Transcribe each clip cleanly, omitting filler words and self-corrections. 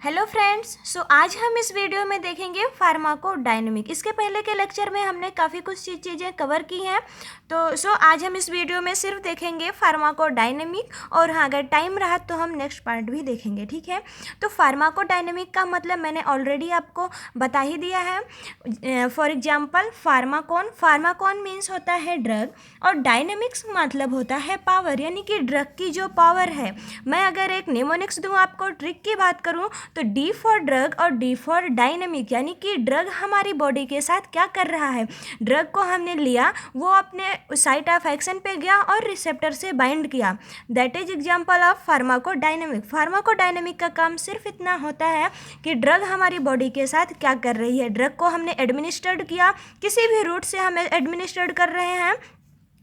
Hello friends. आज हम इस वीडियो में देखेंगे फार्माकोडायनेमिक। इसके पहले के लेक्चर में हमने काफ़ी कुछ चीज़ें कवर की हैं। तो आज हम इस वीडियो में सिर्फ देखेंगे फार्माकोडायनेमिक, और हाँ अगर टाइम रहा तो हम नेक्स्ट पार्ट भी देखेंगे, ठीक है। तो फार्माकोडायनेमिक का मतलब मैंने ऑलरेडी आपको बता ही दिया है। फॉर एग्जांपल फार्माकॉन मीन्स होता है ड्रग, और डायनेमिक्स मतलब होता है पावर, यानी कि ड्रग की जो पावर है। मैं अगर एक निमोनिक्स दूँ आपको, ट्रिक की बात करूँ तो डी फॉर ड्रग और डी फॉर डायनेमिक, यानी कि ड्रग हमारी बॉडी के साथ क्या कर रहा है। ड्रग को हमने लिया, वो अपने साइट ऑफ एक्शन पे गया और रिसेप्टर से बाइंड किया। That is example of pharmacodynamic. Pharmacodynamic का काम सिर्फ इतना होता है कि ड्रग हमारी बॉडी के साथ क्या कर रही है। ड्रग को हमने एडमिनिस्ट्रेट किया, किसी भी रूट से हम एडमिनिस्ट्रेट कर रहे हैं,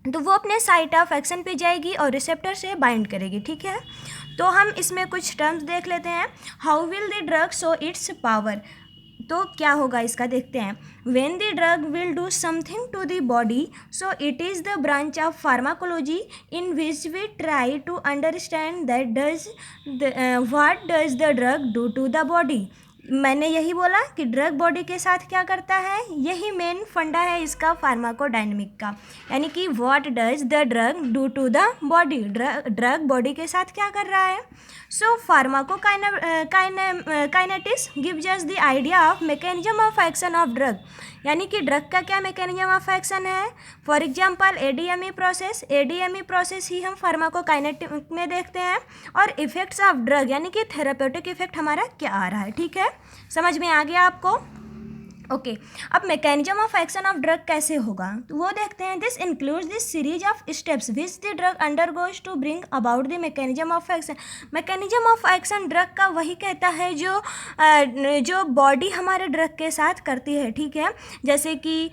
तो वो अपने साइट ऑफ एक्शन पे जाएगी और रिसेप्टर से बाइंड करेगी, ठीक है। तो हम इसमें कुछ टर्म्स देख लेते हैं। How will the drug show its power, तो क्या होगा इसका देखते हैं। When the drug will do something to the body, so it is the branch of pharmacology in which we try to understand that what does the drug do to the body. मैंने यही बोला कि drug body के साथ क्या करता है, यही मेन फंडा है इसका फार्माकोडायनेमिक का, यानी कि what does the drug do to the body. Drug body के साथ क्या कर रहा है। So pharmacokinetics gives us the idea of mechanism of action of drug, यानी कि ड्रग का क्या मैकेनिज्म ऑफ एक्शन है। फॉर एग्जांपल एडीएमई प्रोसेस ही हम फार्माकोकाइनेटिक में देखते हैं। और इफेक्ट्स ऑफ ड्रग, यानी कि थेरापेटिक इफेक्ट हमारा क्या आ रहा है, ठीक है। समझ में आ गया आपको। ओके अब mechanism of action of drug कैसे होगा तो वो देखते हैं। This includes this series of steps which the drug undergoes to bring about the mechanism of action. Mechanism of action drug का वही कहता है जो बॉडी हमारे ड्रग के साथ करती है, ठीक है। जैसे कि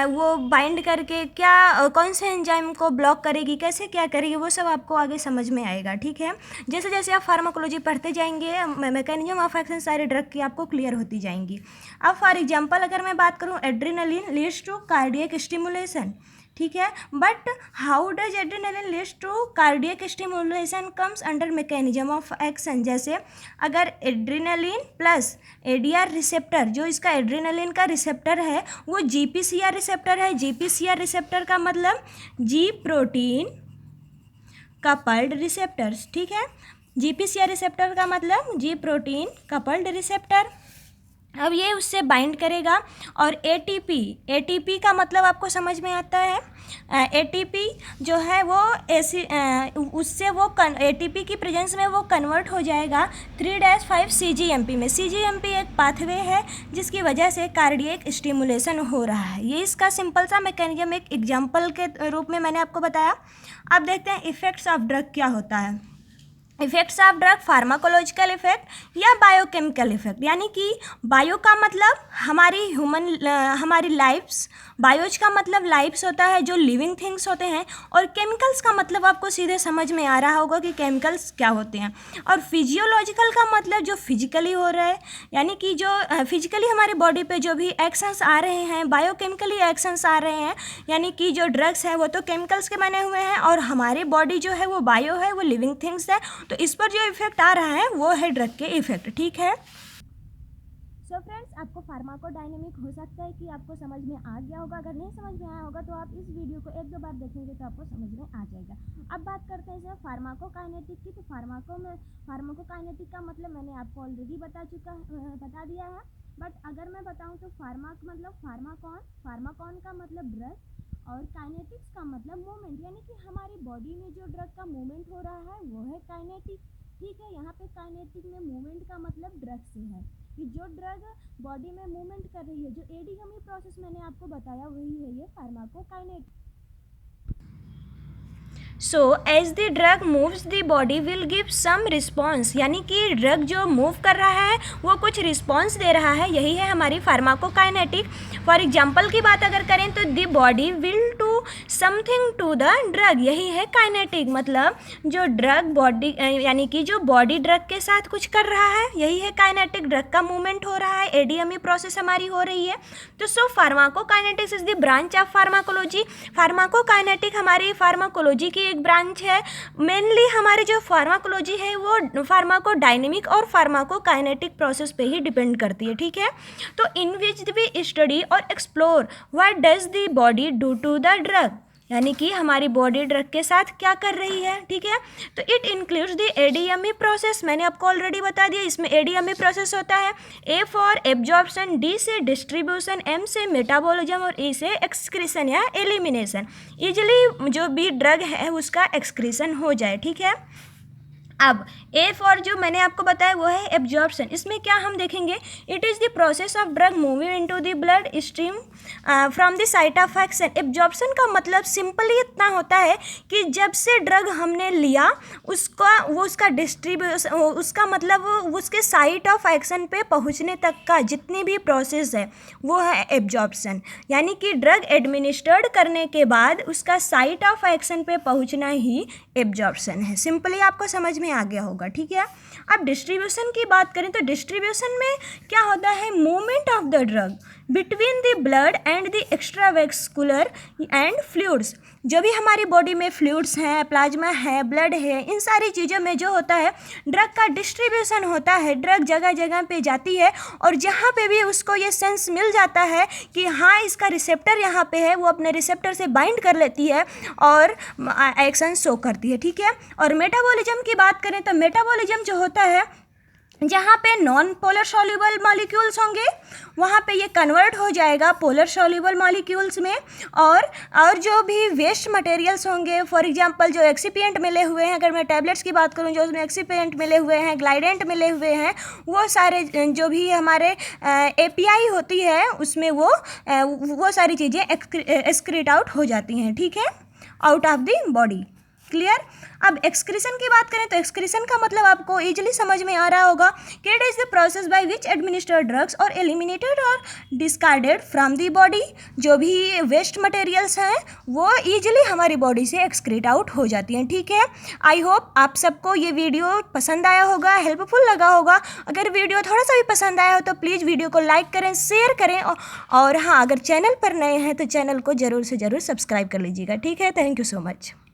वो बाइंड करके कौन से एंजाइम को ब्लॉक करेगी, कैसे क्या करेगी, वो सब आपको आगे समझ में आएगा, ठीक है। जैसे जैसे आप फार्माकोलॉजी पढ़ते जाएंगे, मैकेनिज्म ऑफ एक्शन सारे ड्रग की आपको क्लियर होती जाएंगी। अब फॉर एग्जांपल अगर मैं बात करूं, adrenaline leads to cardiac stimulation, ठीक है। But how does adrenaline leads to cardiac stimulation comes under mechanism of action. जैसे अगर एड्रेनलिन प्लस एडीआर रिसेप्टर, जो इसका एड्रेनलिन का रिसेप्टर है वो जीपीसीआर रिसेप्टर है। जीपीसीआर रिसेप्टर का मतलब जी प्रोटीन कपल्ड रिसेप्टर्स, ठीक है। जीपीसीआर रिसेप्टर का मतलब जी प्रोटीन कपल्ड रिसेप्टर। अब ये उससे बाइंड करेगा और एटीपी का मतलब आपको समझ में आता है। एटीपी जो है वो उससे वो एटीपी की प्रेजेंस में वो कन्वर्ट हो जाएगा 3-5 सीजीएमपी में। सीजीएमपी एक पाथवे है जिसकी वजह से कार्डियक स्टिमुलेशन हो रहा है। ये इसका सिंपल सा मैकेनिज्म एक एग्जांपल के रूप में मैंने आपको बताया। अब देखते हैं इफेक्ट्स ऑफ ड्रग क्या होता है। Effects of drug pharmacological effect या बायोकेमिकल इफेक्ट, यानी कि बायो का मतलब हमारी लाइफ्स, बायोज का मतलब लाइफ्स होता है जो लिविंग थिंग्स होते हैं, और केमिकल्स का मतलब आपको सीधे समझ में आ रहा होगा कि केमिकल्स क्या होते हैं। और फिजियोलॉजिकल का मतलब जो फिजिकली हो रहा है, यानी कि जो फिजिकली हमारी बॉडी पे जो भी एक्शंस आ रहे हैं, बायोकेमिकली एक्शंस आ रहे हैं, यानी कि जो ड्रग्स है वो तो केमिकल्स के बने हुए हैं और हमारी बॉडी जो है वो बायो है, वो लिविंग थिंग्स है। तो इस पर जो इफेक्ट आ रहा है वो है ड्रग के इफेक्ट, ठीक है। सो फ्रेंड्स, आपको फार्माकोडायनेमिक हो सकता है कि आपको समझ में आ गया होगा। अगर नहीं समझ में आया होगा तो आप इस वीडियो को 1-2 बार देखेंगे तो आपको समझ में आ जाएगा। अब बात करते हैं सर फार्माकोकाइनेटिक की। तो फार्माकोकाइनेटिक का मतलब मैंने आपको ऑलरेडी बता दिया है। बट अगर मैं बताऊँ तो फार्माकॉन का मतलब ड्रग, और काइनेटिक्स का मतलब मूवमेंट, यानी कि हमारी बॉडी में जो ड्रग का मूवमेंट हो रहा है वो है काइनेटिक, ठीक है। यहाँ पे काइनेटिक में मूवमेंट का मतलब ड्रग से है कि जो ड्रग बॉडी में मूवमेंट कर रही है, जो एडीएमई प्रोसेस मैंने आपको बताया वही है ये pharmacokinetic. So as the drug moves the body will give some response, यानी कि ड्रग जो मूव कर रहा है वो कुछ रिस्पॉन्स दे रहा है, यही है हमारी फार्माकोकाइनेटिक। फॉर एग्जांपल की बात अगर करें तो the body will do something to the drug, यही है काइनेटिक। मतलब जो ड्रग बॉडी, यानी कि जो बॉडी ड्रग के साथ कुछ कर रहा है, यही है काइनेटिक। ड्रग का मूवमेंट हो रहा है, एडीएमई प्रोसेस हमारी हो रही है। तो so pharmacokinetics is the branch of pharmacology. Pharmacokinetic हमारी फार्माकोलॉजी की एक ब्रांच है। मेनली हमारी जो फार्माकोलॉजी है वो फार्माकोडायनेमिक और फार्माकोकाइनेटिक प्रोसेस पे ही डिपेंड करती है, ठीक है। तो इन विच वी स्टडी और explore what does the body do to the drug, यानी कि हमारी बॉडी ड्रग के साथ क्या कर रही है, ठीक है। तो it includes the ADME process, मैंने आपको ऑलरेडी बता दिया, इसमें एडीएमई प्रोसेस होता है। ए फॉर एब्जॉर्प्शन, डी से डिस्ट्रीब्यूशन, एम से मेटाबॉलिज्म और ई से एक्सक्रीशन या एलिमिनेशन। ईजिली जो भी ड्रग है उसका एक्सक्रीशन हो जाए, ठीक है। अब ए फॉर जो मैंने आपको बताया वो है एब्जॉर्प्शन। इसमें क्या हम देखेंगे, it is the process of drug moving into the blood stream from the site of action. Absorption का मतलब सिंपली इतना होता है कि जब से ड्रग हमने लिया उसका डिस्ट्रीब्यूशन, उसका मतलब उसके साइट ऑफ एक्शन पे पहुंचने तक का जितनी भी प्रोसेस है वो है एब्जॉर्प्शन। यानी कि ड्रग एडमिनिस्टर्ड करने के बाद उसका साइट ऑफ एक्शन पे पहुंचना ही एब्जॉर्प्शन है। सिंपली आपको समझ में आ गया होगा, ठीक है। अब डिस्ट्रीब्यूशन की बात करें तो डिस्ट्रीब्यूशन में क्या होता है, movement of the drug between the blood and the extravascular and fluids. जो भी हमारी बॉडी में फ्लूइड्स हैं, प्लाज्मा है, ब्लड है, इन सारी चीज़ों में जो होता है ड्रग का डिस्ट्रीब्यूशन होता है। ड्रग जगह जगह पे जाती है और जहाँ पे भी उसको ये सेंस मिल जाता है कि हाँ इसका रिसेप्टर यहाँ पे है, वो अपने रिसेप्टर से बाइंड कर लेती है और एक्शन शो करती है, ठीक है। और मेटाबॉलिज्म की बात करें तो मेटाबॉलिज्म जो होता है जहाँ पे नॉन पोलर सॉल्युबल मॉलिक्यूल्स होंगे वहाँ पे ये कन्वर्ट हो जाएगा पोलर सॉल्युबल मॉलिक्यूल्स में। और जो भी वेस्ट मटेरियल्स होंगे, फॉर एग्जांपल जो एक्सिपिएंट मिले हुए हैं, अगर मैं टैबलेट्स की बात करूँ जो उसमें एक्सिपिएंट मिले हुए हैं, ग्लाइडेंट मिले हुए हैं, वो सारे जो भी हमारे एपीआई होती है उसमें वो सारी चीज़ें एक्सक्रीट आउट हो जाती हैं, ठीक है, out of the body. Clear. अब एक्सक्रीशन की बात करें तो एक्सक्रीशन का मतलब आपको इजीली समझ में आ रहा होगा कि it is the process by which administered drugs और एलिमिनेटेड और डिस्कार्डेड फ्रॉम द बॉडी। जो भी वेस्ट मटेरियल्स हैं वो इजीली हमारी बॉडी से एक्सक्रीट आउट हो जाती हैं, ठीक है। आई होप आप सबको ये वीडियो पसंद आया होगा, हेल्पफुल लगा होगा। अगर वीडियो थोड़ा सा भी पसंद आया हो तो प्लीज़ वीडियो को लाइक करें, शेयर करें और हाँ, अगर चैनल पर नए हैं तो चैनल को ज़रूर से ज़रूर सब्सक्राइब कर लीजिएगा, ठीक है। Thank you so much.